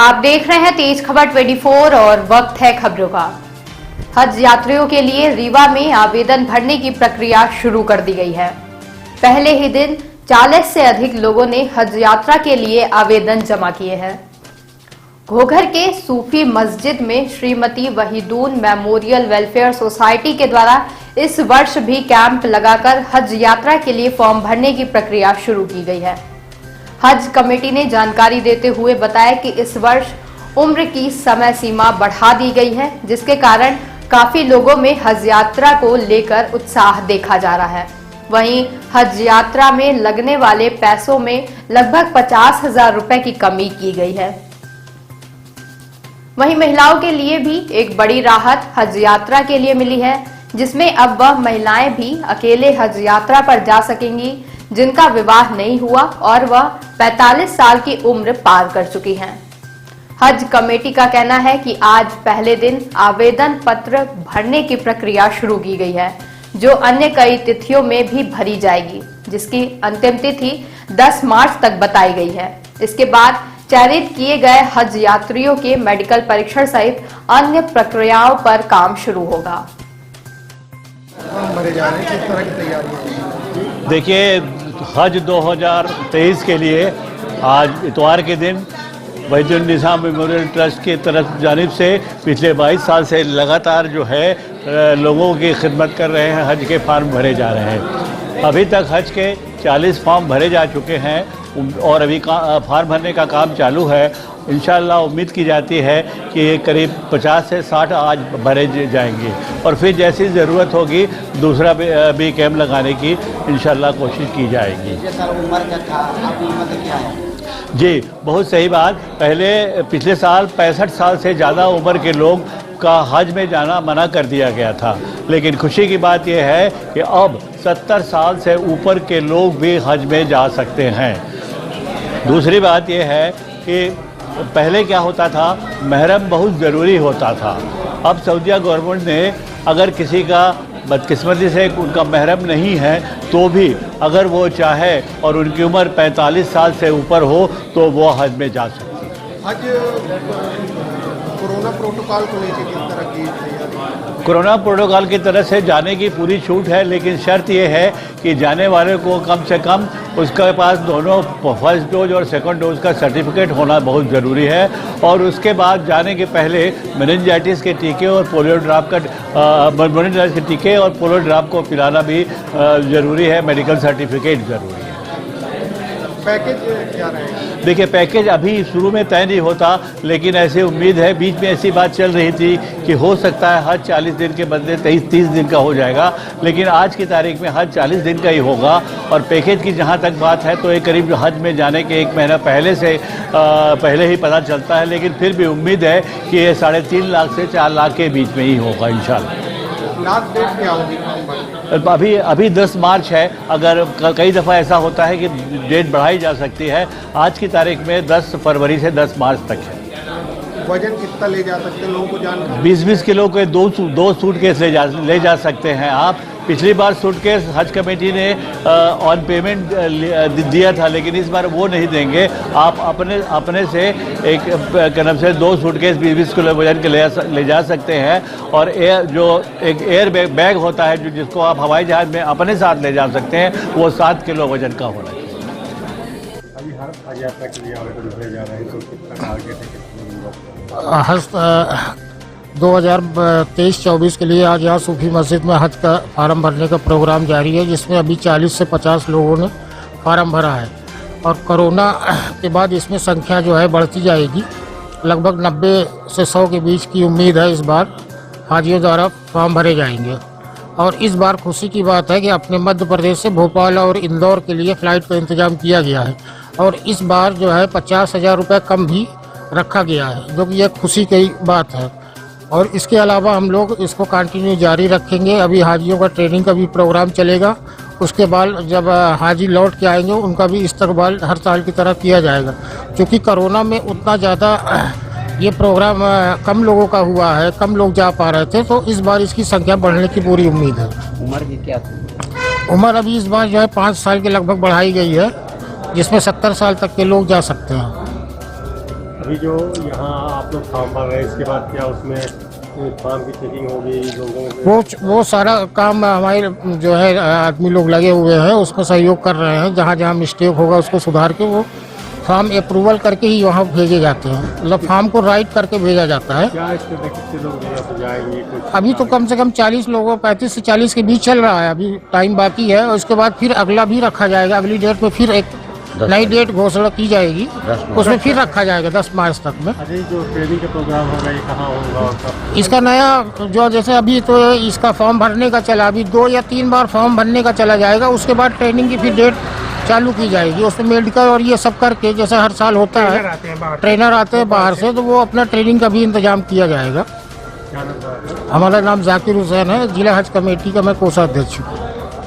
आप देख रहे हैं तेज खबर 24 और वक्त है खबरों का। हज यात्रियों के लिए रीवा में आवेदन भरने की प्रक्रिया शुरू कर दी गई है। पहले ही दिन 40 से अधिक लोगों ने हज यात्रा के लिए आवेदन जमा किए हैं। घोघर के सूफी मस्जिद में श्रीमती वहीदून मेमोरियल वेलफेयर सोसाइटी के द्वारा इस वर्ष भी कैंप लगाकर हज यात्रा के लिए फॉर्म भरने की प्रक्रिया शुरू की गई है। हज कमेटी ने जानकारी देते हुए बताया कि इस वर्ष उम्र की समय सीमा बढ़ा दी गई है, जिसके कारण काफी लोगों में हज यात्रा को लेकर उत्साह देखा जा रहा है। वहीं हज यात्रा में लगने वाले पैसों में लगभग 50,000 रुपए की कमी की गई है। वहीं महिलाओं के लिए भी एक बड़ी राहत हज यात्रा के लिए मिली है, जिसमें अब वह महिलाएं भी अकेले हज यात्रा पर जा सकेंगी जिनका विवाह नहीं हुआ और वह 45 साल की उम्र पार कर चुकी हैं। हज कमेटी का कहना है कि आज पहले दिन आवेदन पत्र भरने की प्रक्रिया शुरू की गई है, जो अन्य कई तिथियों में भी भरी जाएगी, जिसकी अंतिम तिथि 10 मार्च तक बताई गई है। इसके बाद चयनित किए गए हज यात्रियों के मेडिकल परीक्षण सहित अन्य प्रक्रियाओं पर काम शुरू होगा। भरे जा रहे हैं, किस तरह की तैयारी? देखिए, हज 2023 के लिए आज इतवार के दिन वहीदुन निज़ाम मेमोरियल ट्रस्ट की तरफ जानिब से पिछले 22 साल से लगातार जो है लोगों की खिदमत कर रहे हैं। हज के फार्म भरे जा रहे हैं। अभी तक हज के 40 फॉर्म भरे जा चुके हैं और अभी फार्म भरने का काम चालू है। इंशाअल्लाह उम्मीद की जाती है कि ये करीब 50 से 60 आज भरे जाएंगे और फिर जैसी ज़रूरत होगी दूसरा भी कैंप लगाने की इंशाअल्लाह कोशिश की जाएगी। जी, बहुत सही बात। पहले पिछले साल 65 साल से ज़्यादा उम्र के लोग का हज में जाना मना कर दिया गया था, लेकिन खुशी की बात यह है कि अब 70 साल से ऊपर के लोग भी हज में जा सकते हैं। दूसरी बात यह है कि पहले क्या होता था, महरम बहुत ज़रूरी होता था। अब सऊदीया गवर्नमेंट ने अगर किसी का बदकिस्मती से उनका महरम नहीं है तो भी अगर वो चाहे और उनकी उम्र 45 साल से ऊपर हो तो वो हज में जा सकती है। हज कोरोना प्रोटोकॉल को लेकर किस तरह की तैयारी? कोरोना प्रोटोकॉल की तरफ से जाने की पूरी छूट है, लेकिन शर्त ये है कि जाने वाले को कम से कम उसके पास दोनों फर्स्ट डोज और सेकंड डोज का सर्टिफिकेट होना बहुत ज़रूरी है और उसके बाद जाने के पहले मेनिंजाइटिस के टीके और पोलियो ड्रॉप का मेनिंजाइटिस के टीके और पोलियो ड्रॉप को पिलाना भी ज़रूरी है। मेडिकल सर्टिफिकेट ज़रूरी है। पैकेज क्या रहेगा? देखिए, पैकेज अभी शुरू में तय नहीं होता, लेकिन ऐसी उम्मीद है, बीच में ऐसी बात चल रही थी कि हो सकता है हज 40 दिन के बदले 23-30 दिन का हो जाएगा, लेकिन आज की तारीख में हज 40 दिन का ही होगा। और पैकेज की जहां तक बात है तो ये करीब हज में जाने के 1 महीना पहले ही पता चलता है, लेकिन फिर भी उम्मीद है कि ये 3.5 लाख से 4 लाख के बीच में ही होगा इंशाल्लाह। लास्ट डेट क्या होगी? अभी 10 मार्च है। अगर कई दफ़ा ऐसा होता है कि डेट बढ़ाई जा सकती है। आज की तारीख में 10 फरवरी से 10 मार्च तक है। वजन कितना ले जा सकते हैं लोगों को जानकारी? 20-20 किलो के दो सूटकेस ले जा सकते हैं आप। पिछली बार सूटकेस हज कमेटी ने ऑन पेमेंट दिया था, लेकिन इस बार वो नहीं देंगे। आप अपने से एक कदम से 2 सूटकेस 20-20 किलो वजन के ले जा सकते हैं। और एक एयर बैग होता है जिसको आप हवाई जहाज में अपने साथ ले जा सकते हैं, वो 7 किलो वजन का होना चाहिए। अभी हज यात्रा के लिए आवेदन भरे जा रहे हैं, तो कितना टारगेट है? 2023-24 के लिए आज यहाँ सूफी मस्जिद में हज का फार्म भरने का प्रोग्राम जारी है, जिसमें अभी 40 से 50 लोगों ने फार्म भरा है और कोरोना के बाद इसमें संख्या जो है बढ़ती जाएगी। लगभग 90 से 100 के बीच की उम्मीद है। इस बार हाजियों द्वारा फार्म भरे जाएंगे और इस बार खुशी की बात है कि अपने मध्य प्रदेश से भोपाल और इंदौर के लिए फ़्लाइट का इंतज़ाम किया गया है और इस बार जो है 50,000 रुपये कम भी रखा गया है, जो कि एक खुशी की बात है। और इसके अलावा हम लोग इसको कंटिन्यू जारी रखेंगे। अभी हाजियों का ट्रेनिंग का भी प्रोग्राम चलेगा। उसके बाद जब हाजी लौट के आएंगे उनका भी इस्तकबाल हर साल की तरह किया जाएगा। क्योंकि कोरोना में उतना ज़्यादा ये प्रोग्राम कम लोगों का हुआ है, कम लोग जा पा रहे थे, तो इस बार इसकी संख्या बढ़ने की पूरी उम्मीद है। उम्र की क्या? उम्र अभी इस बार जो है 5 साल के लगभग बढ़ाई गई है, जिसमें 70 साल तक के लोग जा सकते हैं। अभी जो यहाँ आप लोग फॉर्म भर रहे हैं, इसके बाद क्या उसमें फॉर्म की चेकिंग होगी लोगों को? वो सारा काम हमारे जो है आदमी लोग लगे हुए हैं, उसमें सहयोग कर रहे हैं। जहाँ जहाँ मिस्टेक होगा उसको सुधार के वो फॉर्म अप्रूवल करके ही वहाँ भेजे जाते हैं, मतलब फॉर्म को राइट करके भेजा जाता है। क्या इसके कितने लोग यहाँ से जाएंगे कुछ? अभी तो कम से कम 40 लोगों 35 से 40 के बीच चल रहा है, अभी टाइम बाकी है। और उसके बाद फिर अगला भी रखा जाएगा, अगली डेट में फिर एक नई डेट घोषणा की जाएगी, उसमें फिर रखा जाएगा 10 मार्च तक में। अरे जो ट्रेनिंग का प्रोग्राम होगा ये कहाँ होगा और कब? इसका नया जो जैसे अभी तो इसका फॉर्म भरने का चला, अभी 2 या 3 बार फॉर्म भरने का चला जाएगा। उसके बाद ट्रेनिंग की फिर डेट चालू की जाएगी, उसमें मेडिकल और ये सब करके जैसे हर साल होता है, ट्रेनर आते हैं बाहर से, तो वो अपना ट्रेनिंग का भी इंतजाम किया जाएगा। क्या नाम है? हमारा नाम जाकिर हुसैन है, जिला हज कमेटी का मैं कोषाध्यक्ष हूँ।